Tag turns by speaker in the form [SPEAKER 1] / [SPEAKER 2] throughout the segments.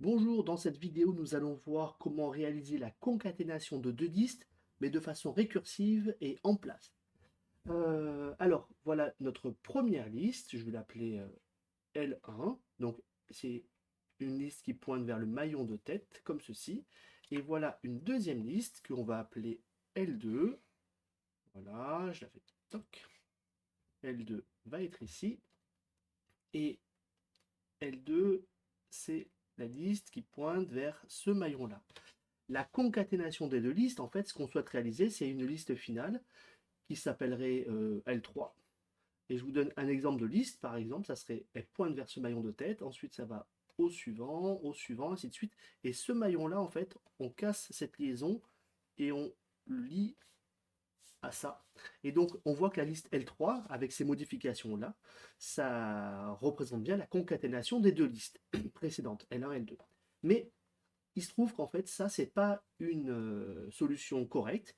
[SPEAKER 1] Bonjour, dans cette vidéo, nous allons voir comment réaliser la concaténation de deux listes, mais de façon récursive et en place. Alors, voilà notre première liste, je vais l'appeler L1. Donc, c'est une liste qui pointe vers le maillon de tête, comme ceci. Et voilà une deuxième liste qu'on va appeler L2. Voilà, je la fais toc. L2 va être ici. Et L2, c'est la liste qui pointe vers ce maillon-là. La concaténation des deux listes, en fait, ce qu'on souhaite réaliser, c'est une liste finale qui s'appellerait L3. Et je vous donne un exemple de liste, par exemple, ça serait, elle pointe vers ce maillon de tête, ensuite ça va au suivant, ainsi de suite. Et ce maillon-là, en fait, on casse cette liaison et on lie à ça. Et donc, on voit que la liste L3, avec ces modifications-là, ça représente bien la concaténation des deux listes précédentes, L1 et L2. Mais il se trouve qu'en fait, ça, c'est pas une solution correcte,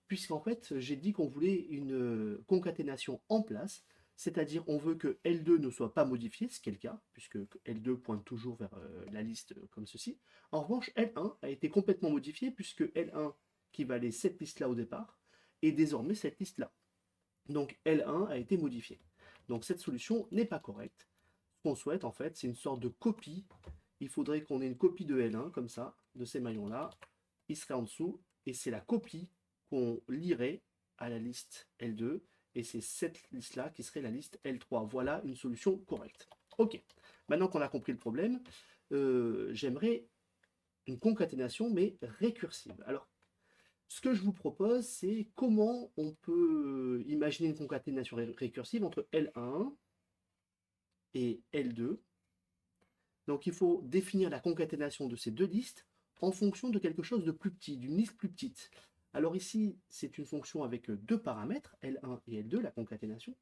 [SPEAKER 1] puisqu'en fait, j'ai dit qu'on voulait une concaténation en place, c'est-à-dire on veut que L2 ne soit pas modifié, ce qui est le cas, puisque L2 pointe toujours vers la liste comme ceci. En revanche, L1 a été complètement modifié, puisque L1, qui valait cette liste-là au départ, est désormais cette liste-là. Donc L1 a été modifié. Donc cette solution n'est pas correcte. Ce qu'on souhaite, en fait, c'est une sorte de copie. Il faudrait qu'on ait une copie de L1, comme ça, de ces maillons-là. Il serait en dessous, et c'est la copie qu'on lirait à la liste L2, et c'est cette liste-là qui serait la liste L3. Voilà une solution correcte. Ok, maintenant qu'on a compris le problème, j'aimerais une concaténation, mais récursive. Alors, ce que je vous propose, c'est comment on peut imaginer une concaténation récursive entre L1 et L2. Donc il faut définir la concaténation de ces deux listes en fonction de quelque chose de plus petit, d'une liste plus petite. Alors ici, c'est une fonction avec deux paramètres, L1 et L2, la concaténation.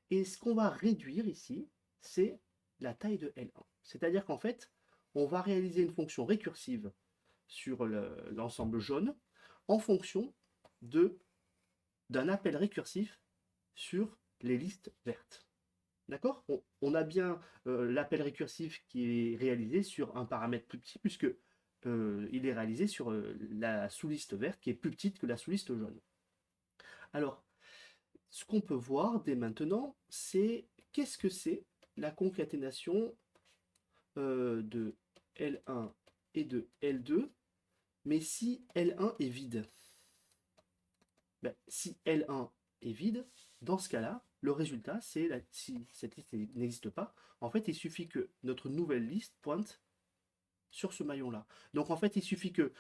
[SPEAKER 1] Et ce qu'on va réduire ici, c'est la taille de L1. C'est-à-dire qu'en fait, on va réaliser une fonction récursive sur l'ensemble jaune en fonction de d'un appel récursif sur les listes vertes. D'accord? On a bien l'appel récursif qui est réalisé sur un paramètre plus petit, puisque il est réalisé sur la sous-liste verte qui est plus petite que la sous-liste jaune. Alors, ce qu'on peut voir dès maintenant, c'est qu'est-ce que c'est la concaténation de L1 et de L2, mais si L1 est vide. Ben, si L1 est vide, dans ce cas-là, le résultat, c'est si cette liste n'existe pas, en fait, il suffit que notre nouvelle liste pointe sur ce maillon-là. Donc en fait, il suffit que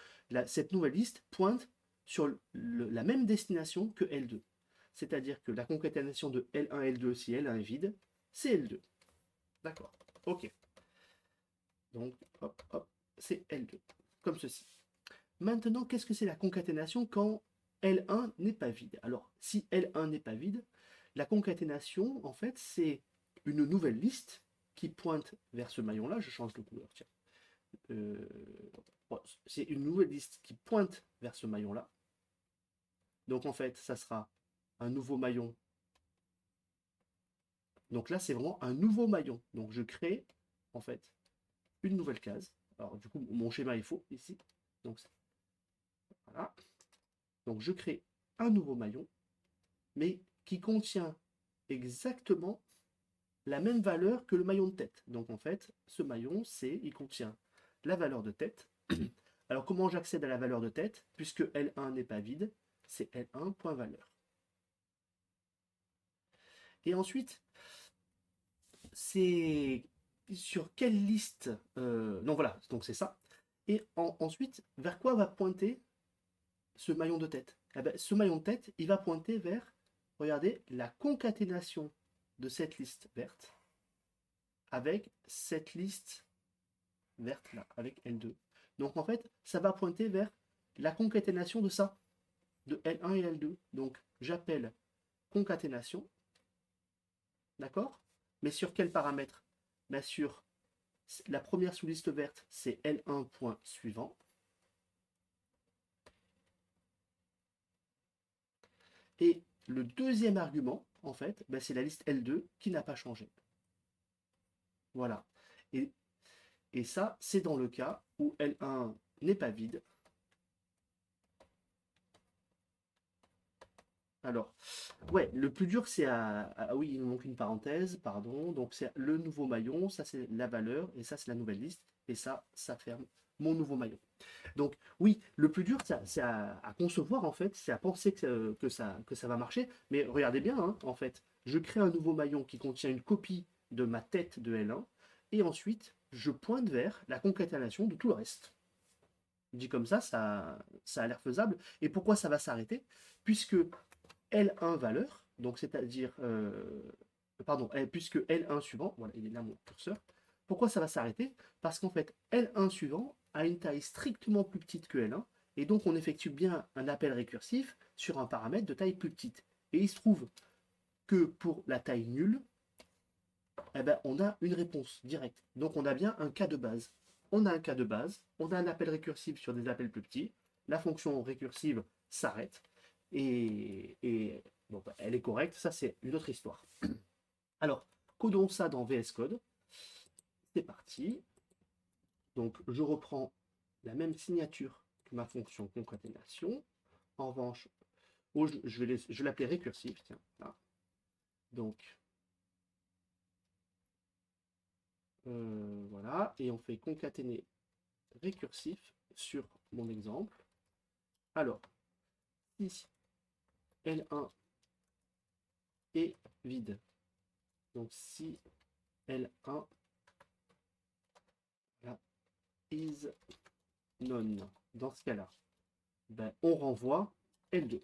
[SPEAKER 1] cette nouvelle liste pointe sur la même destination que L2. C'est-à-dire que la concaténation de L1 et L2, si L1 est vide, c'est L2. D'accord. Ok. Donc, hop, hop, c'est L2. Comme ceci. Maintenant, qu'est-ce que c'est la concaténation quand L1 n'est pas vide? Alors, si L1 n'est pas vide, la concaténation, en fait, c'est une nouvelle liste qui pointe vers ce maillon-là. Je change de couleur, tiens. Euh, bon, c'est une nouvelle liste qui pointe vers ce maillon-là. Donc, en fait, ça sera un nouveau maillon. Donc là, c'est vraiment un nouveau maillon. Donc, je crée, en fait, une nouvelle case. Alors, du coup, mon schéma est faux ici. Donc, voilà. Donc, je crée un nouveau maillon, mais qui contient exactement la même valeur que le maillon de tête. Donc en fait, ce maillon, il contient la valeur de tête. Alors comment j'accède à la valeur de tête? Puisque L1 n'est pas vide, c'est L1.valeur. Et ensuite, c'est sur quelle liste non voilà, donc c'est ça. Et ensuite, vers quoi va pointer ce maillon de tête? Eh ben, ce maillon de tête, il va pointer vers, regardez, la concaténation de cette liste verte avec cette liste verte là, avec L2. Donc en fait, ça va pointer vers la concaténation de ça, de L1 et L2. Donc j'appelle concaténation, d'accord? Mais sur quel paramètre? Ben, sur la première sous-liste verte, c'est L1 point suivant. Et le deuxième argument, en fait, ben, c'est la liste L2 qui n'a pas changé. Voilà. Et Et ça, c'est dans le cas où L1 n'est pas vide. Alors, ouais, le plus dur, c'est oui, il me manque une parenthèse, pardon. Donc, c'est le nouveau maillon, ça, c'est la valeur, et ça, c'est la nouvelle liste. Et ça ferme mon nouveau maillon. Donc, oui, le plus dur, c'est à concevoir, en fait, c'est à penser que ça va marcher. Mais regardez bien, hein, en fait, je crée un nouveau maillon qui contient une copie de ma tête de L1, et ensuite, je pointe vers la concaténation de tout le reste. Dit comme ça a l'air faisable. Et pourquoi ça va s'arrêter? Puisque L1 valeur, donc c'est-à-dire, pardon, puisque L1 suivant, voilà, il est là mon curseur, pourquoi ça va s'arrêter? Parce qu'en fait, L1 suivant a une taille strictement plus petite que L1, et donc on effectue bien un appel récursif sur un paramètre de taille plus petite. Et il se trouve que pour la taille nulle, eh ben, on a une réponse directe. Donc on a bien un cas de base. On a un cas de base, on a un appel récursif sur des appels plus petits, la fonction récursive s'arrête, et bon, bah, elle est correcte, ça c'est une autre histoire. Alors, codons ça dans VS Code. C'est parti. Donc je reprends la même signature que ma fonction concaténation. En revanche, je vais l'appeler récursif, tiens, là. Donc, voilà, et on fait concaténer récursif sur mon exemple. Alors, si L1 est vide, donc si L1 là, is none, dans ce cas-là, ben, on renvoie L2.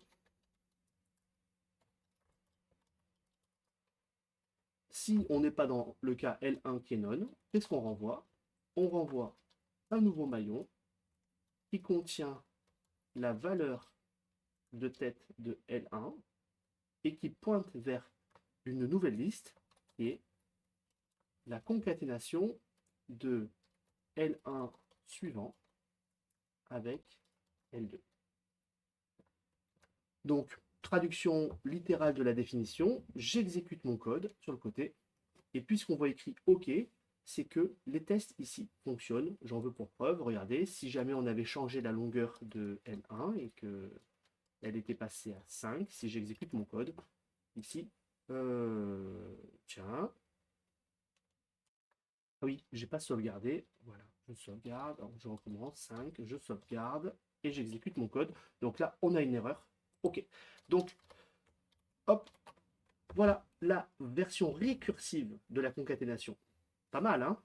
[SPEAKER 1] Si on n'est pas dans le cas L1 qui est non, qu'est-ce qu'on renvoie? On renvoie un nouveau maillon qui contient la valeur de tête de L1 et qui pointe vers une nouvelle liste qui est la concaténation de L1 suivant avec L2. Donc, traduction littérale de la définition, j'exécute mon code sur le côté, et puisqu'on voit écrit OK, c'est que les tests ici fonctionnent. J'en veux pour preuve, regardez, si jamais on avait changé la longueur de L1 et qu'elle était passée à 5, si j'exécute mon code, ici, tiens, ah oui, j'ai pas sauvegardé, voilà, je sauvegarde, alors je recommence, 5, je sauvegarde, et j'exécute mon code. Donc là, on a une erreur, OK. Donc, hop, voilà la version récursive de la concaténation. Pas mal, hein?